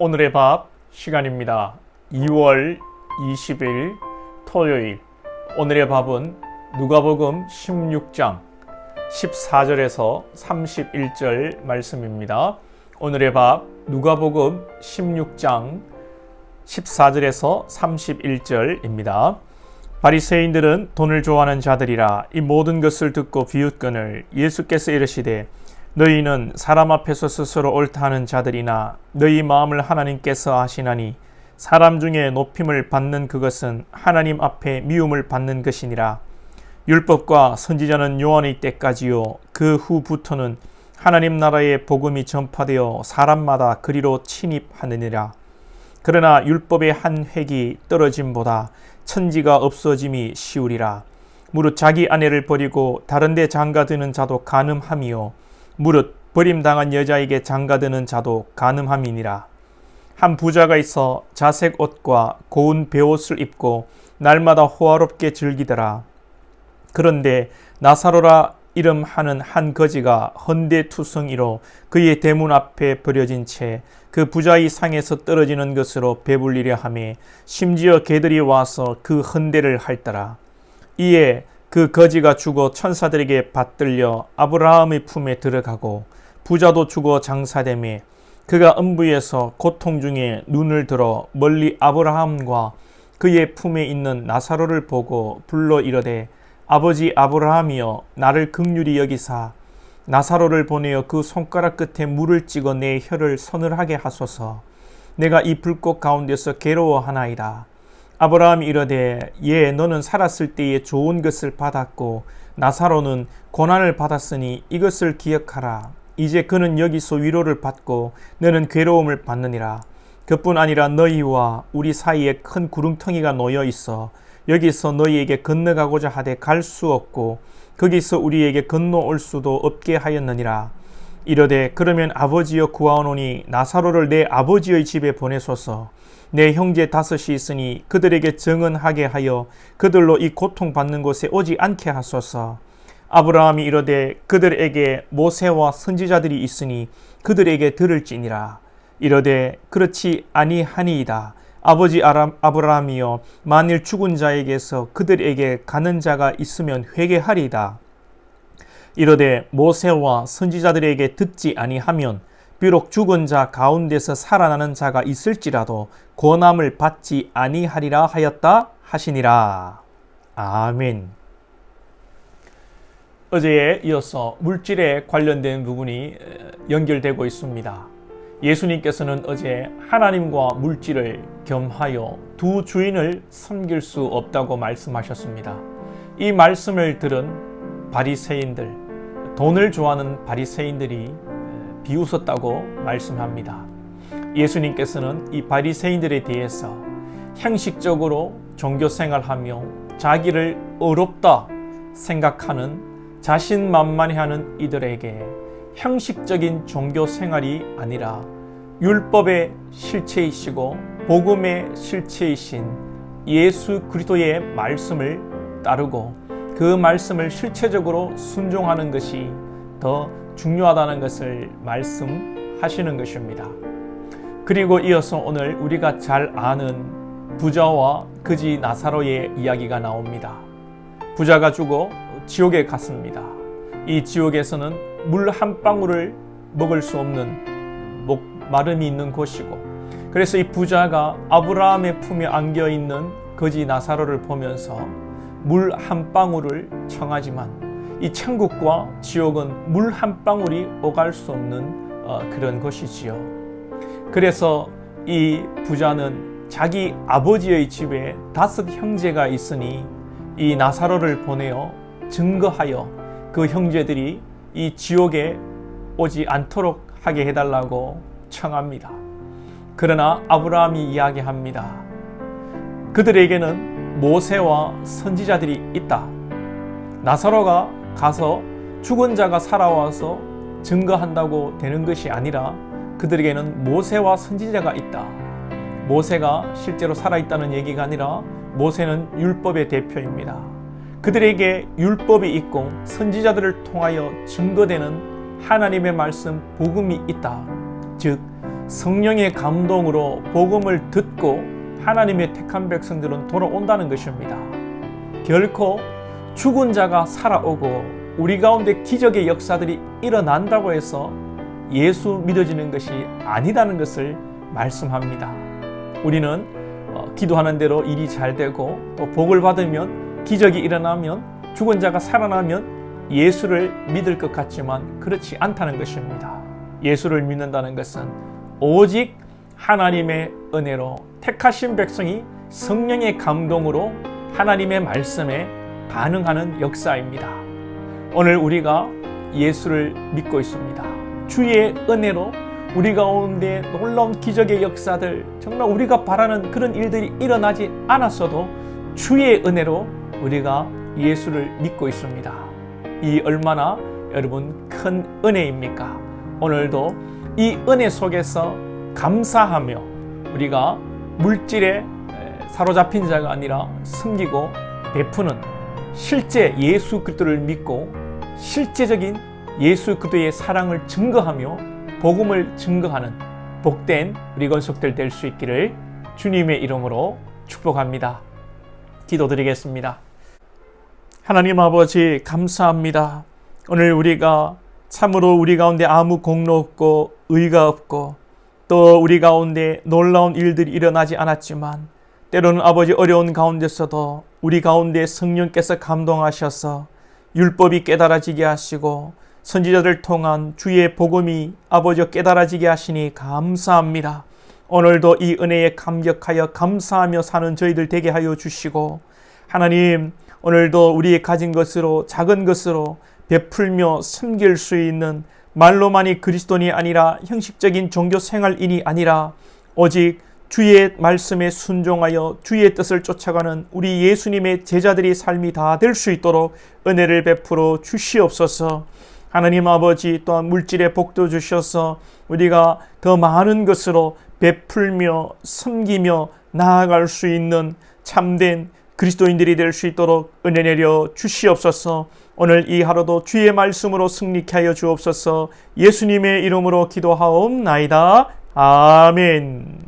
오늘의 밥 시간입니다. 2월 20일 토요일. 오늘의 밥은 누가복음 16장 14절에서 31절 말씀입니다. 오늘의 밥 누가복음 16장 14절에서 31절입니다. 바리새인들은 돈을 좋아하는 자들이라. 이 모든 것을 듣고 비웃거늘 예수께서 이르시되 너희는 사람 앞에서 스스로 옳다 하는 자들이나 너희 마음을 하나님께서 아시나니 사람 중에 높임을 받는 그것은 하나님 앞에 미움을 받는 것이니라. 율법과 선지자는 요한의 때까지요 그 후부터는 하나님 나라의 복음이 전파되어 사람마다 그리로 침입하느니라. 그러나 율법의 한 획이 떨어짐보다 천지가 없어짐이 쉬우리라. 무릇 자기 아내를 버리고 다른 데 장가드는 자도 간음함이요 무릇 버림당한 여자에게 장가드는 자도 간음함이니라. 한 부자가 있어 자색 옷과 고운 베옷을 입고 날마다 호화롭게 즐기더라. 그런데 나사로라 이름하는 한 거지가 헌데투성이로 그의 대문 앞에 버려진 채 그 부자의 상에서 떨어지는 것으로 배불리려 하며 심지어 개들이 와서 그 헌데를 핥더라. 이에 그 거지가 죽어 천사들에게 받들려 아브라함의 품에 들어가고 부자도 죽어 장사되매 그가 음부에서 고통 중에 눈을 들어 멀리 아브라함과 그의 품에 있는 나사로를 보고 불러 이르되 아버지 아브라함이여 나를 긍휼히 여기사 나사로를 보내어 그 손가락 끝에 물을 찍어 내 혀를 서늘하게 하소서. 내가 이 불꽃 가운데서 괴로워하나이다. 아브라함이 이르되 예 너는 살았을 때에 좋은 것을 받았고 나사로는 고난을 받았으니 이것을 기억하라. 이제 그는 여기서 위로를 받고 너는 괴로움을 받느니라. 그뿐 아니라 너희와 우리 사이에 큰 구름텅이가 놓여 있어 여기서 너희에게 건너가고자 하되 갈 수 없고 거기서 우리에게 건너올 수도 없게 하였느니라. 이르되 그러면 아버지여 구하오노니 나사로를 내 아버지의 집에 보내소서. 내 형제 다섯이 있으니 그들에게 정언하게 하여 그들로 이 고통받는 곳에 오지 않게 하소서. 아브라함이 이르되 그들에게 모세와 선지자들이 있으니 그들에게 들을지니라. 이르되 그렇지 아니하니이다. 아버지 아브라함이여 만일 죽은 자에게서 그들에게 가는 자가 있으면 회개하리이다. 이르되 모세와 선지자들에게 듣지 아니하면 비록 죽은 자 가운데서 살아나는 자가 있을지라도 고난을 받지 아니하리라 하였다 하시니라. 아멘. 어제에 이어서 물질에 관련된 부분이 연결되고 있습니다. 예수님께서는 어제 하나님과 물질을 겸하여 두 주인을 섬길 수 없다고 말씀하셨습니다. 이 말씀을 들은 바리새인들, 돈을 좋아하는 바리새인들이 비웃었다고 말씀합니다. 예수님께서는 이 바리새인들에 대해서 형식적으로 종교생활하며 자기를 의롭다 생각하는 자신만만해하는 이들에게 형식적인 종교생활이 아니라 율법의 실체이시고 복음의 실체이신 예수 그리스도의 말씀을 따르고 그 말씀을 실체적으로 순종하는 것이 더 중요하다는 것을 말씀하시는 것입니다. 그리고 이어서 오늘 우리가 잘 아는 부자와 거지 나사로의 이야기가 나옵니다. 부자가 죽어 지옥에 갔습니다. 이 지옥에서는 물 한 방울을 먹을 수 없는 마름이 있는 곳이고, 그래서 이 부자가 아브라함의 품에 안겨있는 거지 나사로를 보면서 물 한 방울을 청하지만 이 천국과 지옥은 물 한 방울이 오갈 수 없는 그런 곳이지요. 그래서 이 부자는 자기 아버지의 집에 5 형제가 있으니 이 나사로를 보내어 증거하여 그 형제들이 이 지옥에 오지 않도록 하게 해달라고 청합니다. 그러나 아브라함이 이야기합니다. 그들에게는 모세와 선지자들이 있다. 나사로가 가서 죽은 자가 살아와서 증거한다고 되는 것이 아니라 그들에게는 모세와 선지자가 있다. 모세가 실제로 살아있다는 얘기가 아니라 모세는 율법의 대표입니다. 그들에게 율법이 있고 선지자들을 통하여 증거되는 하나님의 말씀 복음이 있다. 즉 성령의 감동으로 복음을 듣고 하나님의 택한 백성들은 돌아온다는 것입니다. 결코 죽은 자가 살아오고 우리 가운데 기적의 역사들이 일어난다고 해서 예수 믿어지는 것이 아니다는 것을 말씀합니다. 우리는 기도하는 대로 일이 잘 되고 또 복을 받으면 기적이 일어나면 죽은 자가 살아나면 예수를 믿을 것 같지만 그렇지 않다는 것입니다. 예수를 믿는다는 것은 오직 하나님의 은혜로 택하신 백성이 성령의 감동으로 하나님의 말씀에 반응하는 역사입니다. 오늘 우리가 예수를 믿고 있습니다. 주의 은혜로 우리 가운데 놀라운 기적의 역사들, 정말 우리가 바라는 그런 일들이 일어나지 않았어도 주의 은혜로 우리가 예수를 믿고 있습니다. 이 얼마나 여러분 큰 은혜입니까? 오늘도 이 은혜 속에서 감사하며 우리가 물질에 사로잡힌 자가 아니라 섬기고 베푸는 실제 예수 그리스도를 믿고 실제적인 예수 그리스도의 사랑을 증거하며 복음을 증거하는 복된 우리 권속들 될 수 있기를 주님의 이름으로 축복합니다. 기도드리겠습니다. 하나님 아버지 감사합니다. 오늘 우리가 참으로 우리 가운데 아무 공로 없고 의가 없고 또 우리 가운데 놀라운 일들이 일어나지 않았지만 때로는 아버지 어려운 가운데서도 우리 가운데 성령께서 감동하셔서 율법이 깨달아지게 하시고 선지자들 통한 주의 복음이 아버지 깨달아지게 하시니 감사합니다. 오늘도 이 은혜에 감격하여 감사하며 사는 저희들 되게 하여 주시고 하나님 오늘도 우리의 가진 것으로 작은 것으로 베풀며 섬길 수 있는 말로만이 그리스도인이 아니라 형식적인 종교 생활인이 아니라 오직 주의 말씀에 순종하여 주의 뜻을 쫓아가는 우리 예수님의 제자들의 삶이 다 될 수 있도록 은혜를 베풀어 주시옵소서. 하나님 아버지 또한 물질의 복도 주셔서 우리가 더 많은 것으로 베풀며 섬기며 나아갈 수 있는 참된 그리스도인들이 될 수 있도록 은혜 내려 주시옵소서. 오늘 이 하루도 주의 말씀으로 승리케 하여 주옵소서. 예수님의 이름으로 기도하옵나이다. 아멘.